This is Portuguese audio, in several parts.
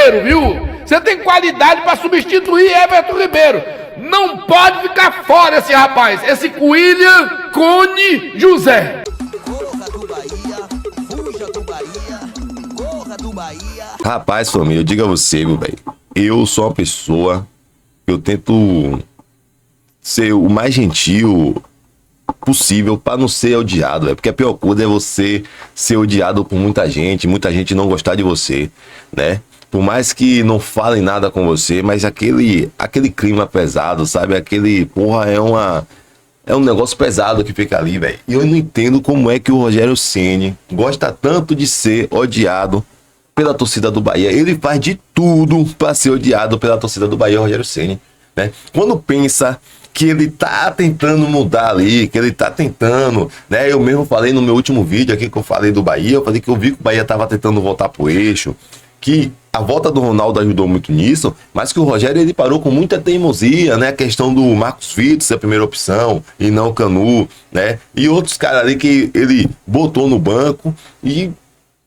Ribeiro, viu? Você tem qualidade para substituir Everton Ribeiro. Não pode ficar fora esse rapaz, esse William Cone José. Corra do Bahia, fuja do Bahia, corra do Bahia. Rapaz, família, eu digo a você, meu velho. Eu sou uma pessoa, eu tento ser o mais gentil possível para não ser odiado, porque a pior coisa é você ser odiado por muita gente não gostar de você, né? Por mais que não falem nada com você, mas aquele clima pesado, sabe? Aquele, porra, é um negócio pesado que fica ali, velho. E eu não entendo como é que o Rogério Ceni gosta tanto de ser odiado pela torcida do Bahia. Ele faz de tudo para ser odiado pela torcida do Bahia, o Rogério Ceni, né? Quando pensa que ele tá tentando mudar ali, que ele tá tentando, né? Eu mesmo falei no meu último vídeo aqui que eu falei do Bahia, eu falei que eu vi que o Bahia tava tentando voltar pro eixo, que a volta do Ronaldo ajudou muito nisso, mas que o Rogério ele parou com muita teimosia, né? A questão do Marcos Vitor ser a primeira opção e não o Canu, né? E outros caras ali que ele botou no banco e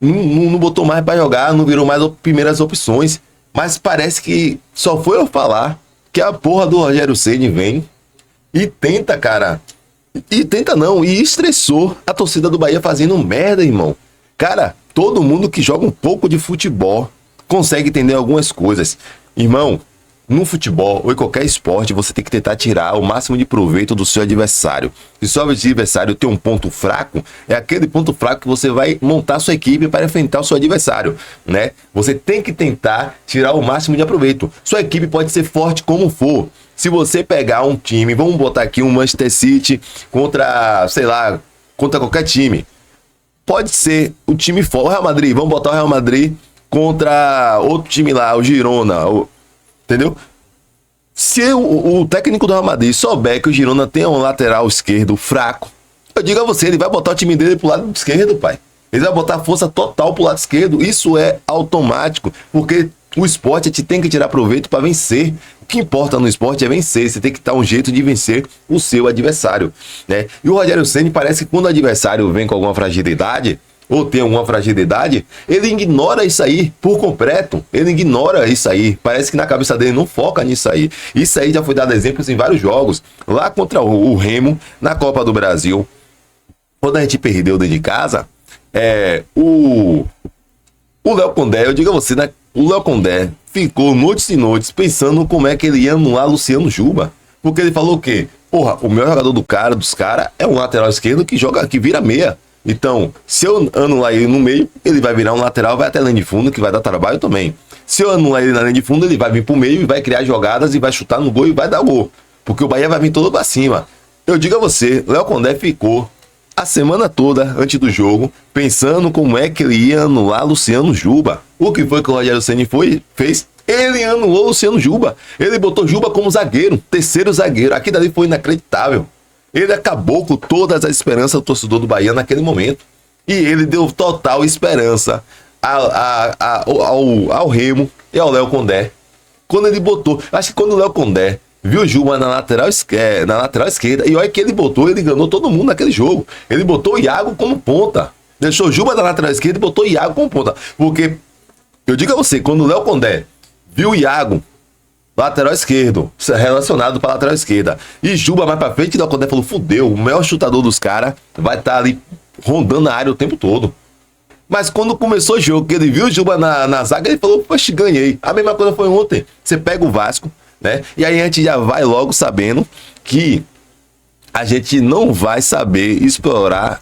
não botou mais para jogar, não virou mais primeiras opções. Mas parece que só foi eu falar que a porra do Rogério Ceni vem e tenta, cara. E tenta não, e estressou a torcida do Bahia fazendo merda, irmão. Cara, todo mundo que joga um pouco de futebol consegue entender algumas coisas. Irmão, no futebol ou em qualquer esporte, você tem que tentar tirar o máximo de proveito do seu adversário. Se o seu adversário tem um ponto fraco, é aquele ponto fraco que você vai montar a sua equipe para enfrentar o seu adversário, né? Você tem que tentar tirar o máximo de proveito. Sua equipe pode ser forte como for. Se você pegar um time, vamos botar aqui um Manchester City contra, sei lá, contra qualquer time. Pode ser o time forte, o Real Madrid, vamos botar o Real Madrid contra outro time lá, o Girona, entendeu? Se o técnico do Real Madrid souber que o Girona tem um lateral esquerdo fraco, eu digo a você, ele vai botar o time dele pro lado esquerdo, pai. Ele vai botar força total pro lado esquerdo. Isso é automático, porque o esporte te tem que tirar proveito para vencer. O que importa no esporte é vencer. Você tem que dar um jeito de vencer o seu adversário, né? E o Rogério Ceni parece que quando o adversário vem com alguma fragilidade, ou tem alguma fragilidade, ele ignora isso aí por completo. Ele ignora isso aí. Parece que na cabeça dele não foca nisso aí. Isso aí já foi dado exemplos em vários jogos. Lá contra o Remo, na Copa do Brasil, quando a gente perdeu dentro de casa, o Léo Condé, eu digo a você, né? O Léo Condé ficou noites e noites pensando como é que ele ia anular Luciano Juba. Porque ele falou o quê? Porra, o melhor jogador dos caras é um lateral esquerdo que vira meia. Então, se eu anular ele no meio, ele vai virar um lateral, vai até a linha de fundo, que vai dar trabalho também. Se eu anular ele na linha de fundo, ele vai vir pro meio e vai criar jogadas e vai chutar no gol e vai dar gol. Porque o Bahia vai vir todo pra cima. Eu digo a você, Léo Condé ficou a semana toda, antes do jogo, pensando como é que ele ia anular Luciano Juba. O que foi que o Rogério Ceni fez? Ele anulou Luciano Juba. Ele botou Juba como zagueiro, terceiro zagueiro. Aquilo ali foi inacreditável. Ele acabou com todas as esperanças do torcedor do Bahia naquele momento. E ele deu total esperança ao Remo e ao Léo Condé. Quando ele botou... Acho que quando o Léo Condé viu o Juba na lateral esquerda, e olha que ele botou, ele enganou todo mundo naquele jogo. Ele botou o Iago como ponta. Deixou o Juba na lateral esquerda e botou o Iago como ponta. Porque, eu digo a você, quando o Léo Condé viu o Iago lateral esquerdo, relacionado para lateral esquerda, e Juba mais pra frente, o Léo Condé falou, fudeu, o maior chutador dos caras vai estar ali rondando a área o tempo todo. Mas quando começou o jogo, que ele viu o Juba na zaga, ele falou, poxa, ganhei. A mesma coisa foi ontem. Você pega o Vasco, né? E aí a gente já vai logo sabendo que a gente não vai saber explorar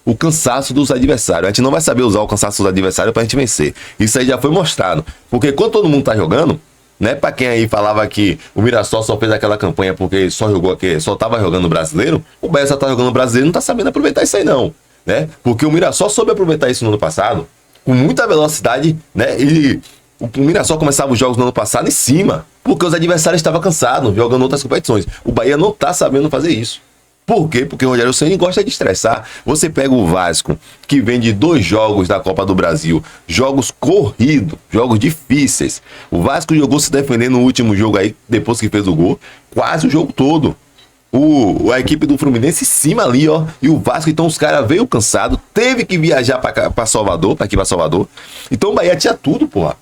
o cansaço dos adversários. A gente não vai saber usar o cansaço dos adversários pra gente vencer. Isso aí já foi mostrado. Porque quando todo mundo tá jogando, né? Pra quem aí falava que o Mirassol só fez aquela campanha porque só tava jogando brasileiro, o Bahia só tá jogando brasileiro e não tá sabendo aproveitar isso aí não, né? Porque o Mirassol soube aproveitar isso no ano passado, com muita velocidade, né? E o Mirassol começava os jogos no ano passado em cima, porque os adversários estavam cansados, jogando outras competições. O Bahia não tá sabendo fazer isso. Por quê? Porque o Rogério Ceni gosta de estressar. Você pega o Vasco, que vem de 2 jogos da Copa do Brasil, jogos corridos, jogos difíceis. O Vasco jogou se defendendo no último jogo aí, depois que fez o gol, quase o jogo todo. A equipe do Fluminense em cima ali, ó. E o Vasco, então os caras veio cansado, teve que viajar pra Salvador, pra aqui pra Salvador. Então o Bahia tinha tudo, porra.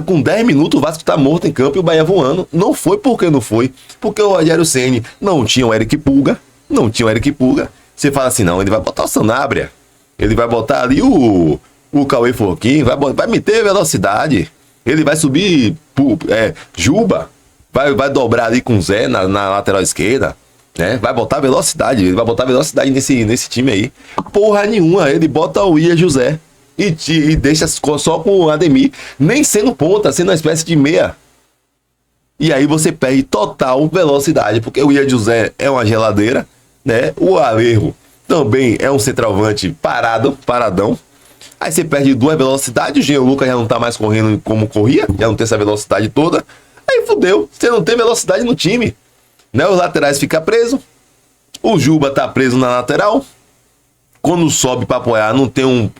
Com 10 minutos o Vasco tá morto em campo e o Bahia voando. Não foi porque não foi. Porque o Rogério Ceni não tinha o Eric Pulga. Você fala assim, não, ele vai botar o Sanabria. Ele vai botar ali o Cauê Forquim, vai meter velocidade. Ele vai subir Juba. Vai dobrar ali com o Zé na lateral esquerda. Né? Vai botar velocidade. Ele vai botar velocidade nesse time aí. Porra nenhuma. Ele bota o William José. E deixa só com o Ademir, nem sendo ponta, sendo uma espécie de meia. E aí você perde total velocidade, porque o Ian José é uma geladeira, né? O Alejo também é um centroavante paradão. Aí você perde 2 velocidades, o Jean Lucas já não tá mais correndo como corria, já não tem essa velocidade toda. Aí fudeu, você não tem velocidade no time. Né? Os laterais ficam presos, o Juba tá preso na lateral. Quando sobe para apoiar, não tem um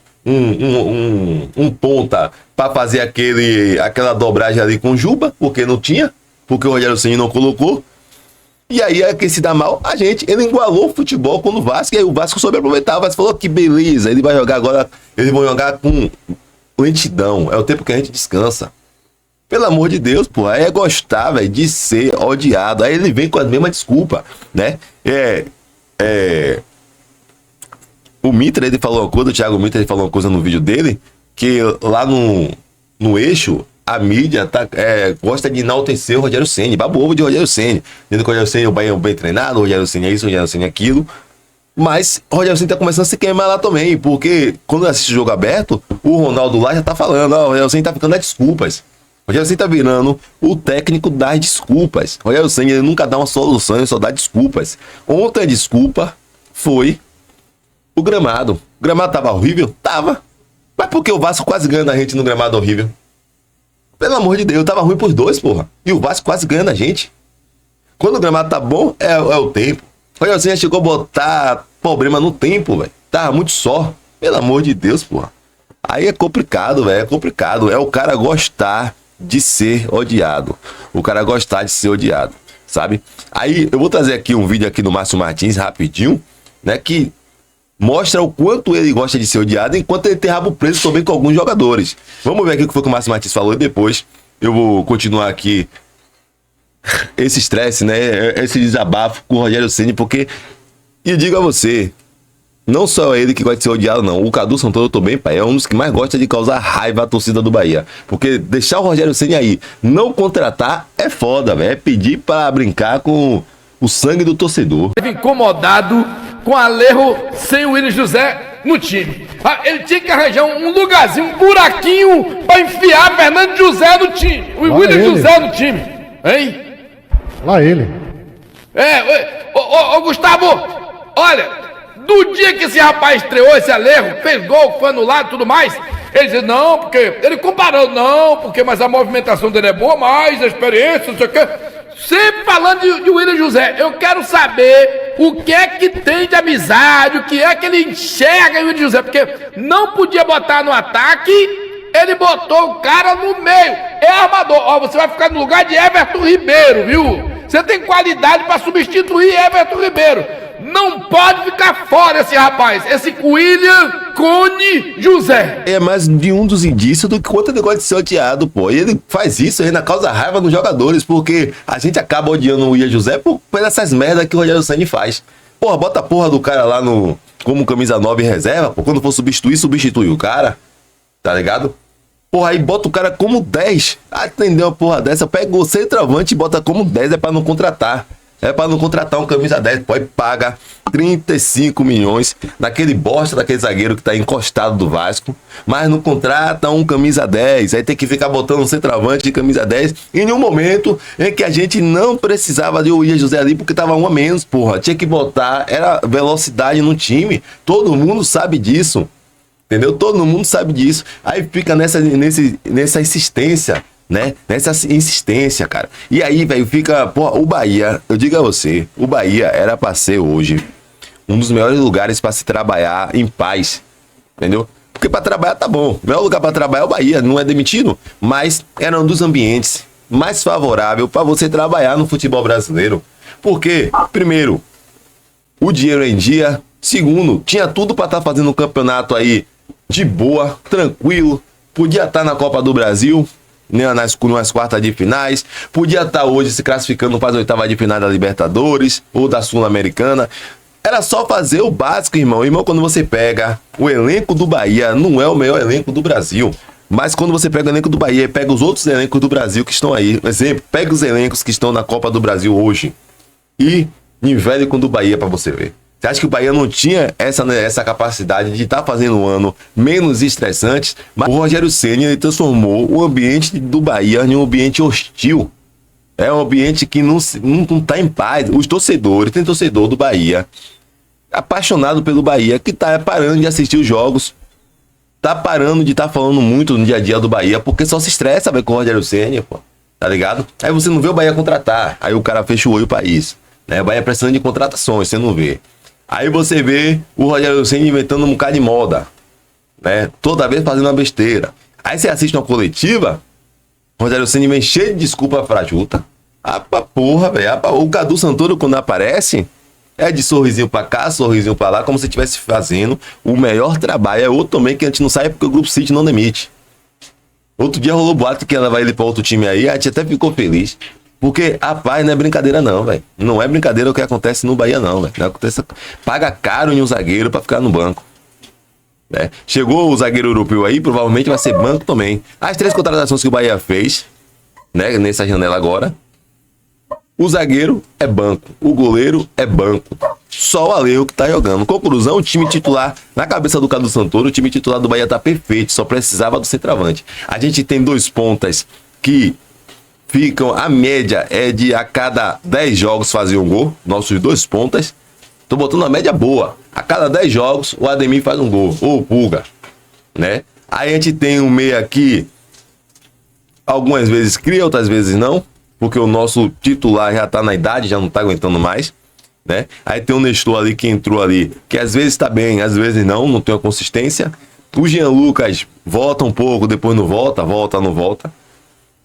ponta para fazer aquela dobragem ali com o Juba, porque não tinha, porque o Rogério Ceni não colocou. E aí é que se dá mal a gente. Ele igualou o futebol com o Vasco, e aí o Vasco soube aproveitar. O Vasco falou que beleza, ele vai jogar agora, eles vão jogar com lentidão, é o tempo que a gente descansa. Pelo amor de Deus, pô, aí é gostar, velho, de ser odiado. Aí ele vem com a mesma desculpa, né? O Mitra, ele falou uma coisa, o Thiago Mitra, ele falou uma coisa no vídeo dele, que lá no eixo, a mídia gosta de enaltecer o Rogério Ceni, babo ovo de Rogério Ceni. Dizendo que o Rogério Ceni é o Bahia bem treinado, o Rogério Ceni é isso, o Rogério Ceni é aquilo. Mas o Rogério Ceni tá começando a se queimar lá também, porque quando assiste o jogo aberto, o Ronaldo lá já tá falando, ó, o Rogério Ceni tá ficando das desculpas. O Rogério Ceni tá virando o técnico das desculpas. O Rogério Ceni, ele nunca dá uma solução, ele só dá desculpas. Ontem a desculpa foi o gramado. O gramado tava horrível? Tava. Mas por que o Vasco quase ganha da gente no gramado horrível? Pelo amor de Deus, tava ruim pros dois, porra. E o Vasco quase ganha da gente. Quando o gramado tá bom, é o tempo. O Rogério Ceni chegou a botar problema no tempo, velho. Tava muito só. Pelo amor de Deus, porra. Aí é complicado, velho. É complicado. É o cara gostar de ser odiado. O cara gostar de ser odiado, sabe? Aí eu vou trazer aqui um vídeo aqui do Márcio Martins, rapidinho, né? Que mostra o quanto ele gosta de ser odiado, enquanto ele tem rabo preso também com alguns jogadores. Vamos ver aqui o que foi que o Márcio Martins falou e depois eu vou continuar aqui esse estresse, né? Esse desabafo com o Rogério Ceni, porque, e eu digo a você, não só ele que gosta de ser odiado, não. O Cadu Santoro também, pai, é um dos que mais gosta de causar raiva à torcida do Bahia. Porque deixar o Rogério Ceni aí, não contratar, é foda, velho. É pedir pra brincar com o sangue do torcedor. Incomodado com Alejo sem o William José no time. Ele tinha que arranjar um lugarzinho, um buraquinho pra enfiar Fernando José no time. O William José no time. Hein? Lá ele. Ô Gustavo, olha, do dia que esse rapaz estreou, esse Alejo, fez gol, foi anulado e tudo mais, ele disse, não, porque, ele comparou, não, porque, mas a movimentação dele é boa, mas a experiência, não sei o quê. Sempre falando de William José. Eu quero saber o que é que tem de amizade, o que é que ele enxerga em William José, porque não podia botar no ataque, ele botou o cara no meio. É armador. Ó, você vai ficar no lugar de Everton Ribeiro, viu? Você tem qualidade para substituir Everton Ribeiro. Não pode ficar fora esse rapaz, esse William Cone José. É mais de um dos indícios do que quanto ele gosta de ser odiado, pô. E ele faz isso ainda, causa raiva nos jogadores, porque a gente acaba odiando o William José por essas merdas que o Rogério Ceni faz. Porra, bota a porra do cara lá como camisa 9 em reserva, pô. Quando for substituir, substitui o cara, tá ligado? Porra, aí bota o cara como 10. Atendeu uma porra dessa, pega o centroavante e bota como 10, é pra não contratar. É pra não contratar um camisa 10, pô, e paga 35 milhões naquele bosta daquele zagueiro que tá encostado do Vasco, mas não contrata um camisa 10, aí tem que ficar botando um centroavante de camisa 10 em um momento em que a gente não precisava de William José ali porque tava um a menos, porra, tinha que botar, era velocidade no time, todo mundo sabe disso, entendeu? Todo mundo sabe disso, aí fica nessa insistência, né? Nessa insistência, cara. E aí, velho, fica... Pô, o Bahia, eu digo a você, o Bahia era pra ser hoje um dos melhores lugares pra se trabalhar em paz, entendeu? Porque pra trabalhar tá bom. O melhor lugar pra trabalhar é o Bahia, não é demitido, mas era um dos ambientes mais favoráveis pra você trabalhar no futebol brasileiro. Porque, primeiro, o dinheiro em dia. Segundo, tinha tudo pra estar fazendo um campeonato aí de boa, tranquilo. Podia estar na Copa do Brasil, nas quartas de finais, podia estar hoje se classificando para as oitavas de final da Libertadores ou da Sul-Americana. Era só fazer o básico, irmão. Irmão, quando você pega o elenco do Bahia, não é o melhor elenco do Brasil. Mas quando você pega o elenco do Bahia e pega os outros elencos do Brasil que estão aí, por exemplo, pega os elencos que estão na Copa do Brasil hoje e nivele com o do Bahia para você ver. Você acha que o Bahia não tinha essa capacidade de estar fazendo um ano menos estressante? Mas o Rogério Ceni, ele transformou o ambiente do Bahia em um ambiente hostil. É um ambiente que não está em paz. Os torcedores, tem torcedor do Bahia, apaixonado pelo Bahia, que tá parando de assistir os jogos, tá parando de estar falando muito no dia a dia do Bahia, porque só se estressa, velho, com o Rogério Ceni, pô. Tá ligado? Aí você não vê o Bahia contratar, aí o cara fecha o olho pra isso. Né? O Bahia precisando de contratações, você não vê. Aí você vê o Rogério Ceni inventando um bocado de moda, né? Toda vez fazendo uma besteira. Aí você assiste uma coletiva, o Rogério Ceni vem cheio de desculpa frajuta. Ah, pra porra, velho. O Cadu Santoro, quando aparece, é de sorrisinho pra cá, sorrisinho pra lá, como se estivesse fazendo o melhor trabalho. É outro também que a gente não sabe porque o Grupo City não demite. Outro dia rolou boato que ela vai ir pra outro time aí, a gente até ficou feliz. Porque, rapaz, não é brincadeira não, velho. Não é brincadeira o que acontece no Bahia não, velho. Paga caro em um zagueiro pra ficar no banco. Né? Chegou o zagueiro europeu aí, provavelmente vai ser banco também. As 3 contratações que o Bahia fez, né, nessa janela agora, o zagueiro é banco, o goleiro é banco. Só o Alejo que tá jogando. Conclusão, o time titular, na cabeça do Cadu Santoro, o time titular do Bahia tá perfeito, só precisava do centroavante. A gente tem 2 pontas que ficam, a média é de a cada 10 jogos fazer um gol, nossos 2 pontas. Tô botando uma média boa. A cada 10 jogos, o Ademir faz um gol, ou o Pulga, né? Aí a gente tem um meia aqui, algumas vezes cria, outras vezes não, porque o nosso titular já tá na idade, já não tá aguentando mais, né? Aí tem o Nestor ali que entrou ali, que às vezes tá bem, às vezes não tem uma consistência. O Jean Lucas volta um pouco, depois não volta, não volta,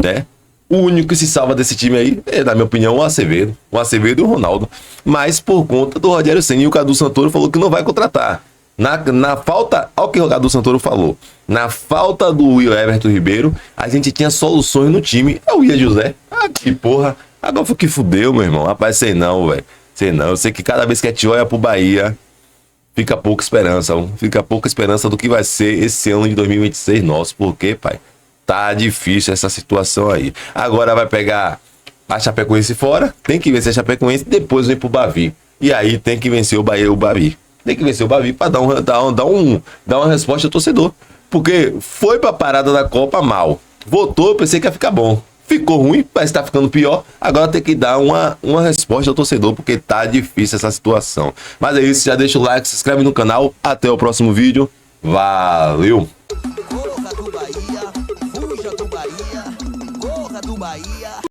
né? O único que se salva desse time aí é, na minha opinião, o Acevedo. O Acevedo e o Ronaldo. Mas por conta do Rogério Ceni, e o Cadu Santoro falou que não vai contratar. Na falta, ao que o Cadu Santoro falou, na falta do Everton Ribeiro, a gente tinha soluções no time. É o Ia José. Ah, que porra. Agora foi que fudeu, meu irmão. Rapaz, sei não, velho. Sei não. Eu sei que cada vez que a gente olha pro Bahia, fica pouca esperança. Fica pouca esperança do que vai ser esse ano de 2026 nosso. Por quê, pai? Tá difícil essa situação aí. Agora vai pegar a Chapecoense fora, tem que vencer a Chapecoense, depois vem pro Bavi. E aí tem que vencer o Bahia e o Bavi. Tem que vencer o Bavi pra dar uma resposta ao torcedor. Porque foi pra parada da Copa mal. Voltou, eu pensei que ia ficar bom. Ficou ruim, parece que tá ficando pior. Agora tem que dar uma resposta ao torcedor, porque tá difícil essa situação. Mas é isso, já deixa o like, se inscreve no canal. Até o próximo vídeo. Valeu! Corra do Bahia, fuja do Bahia, corra do Bahia.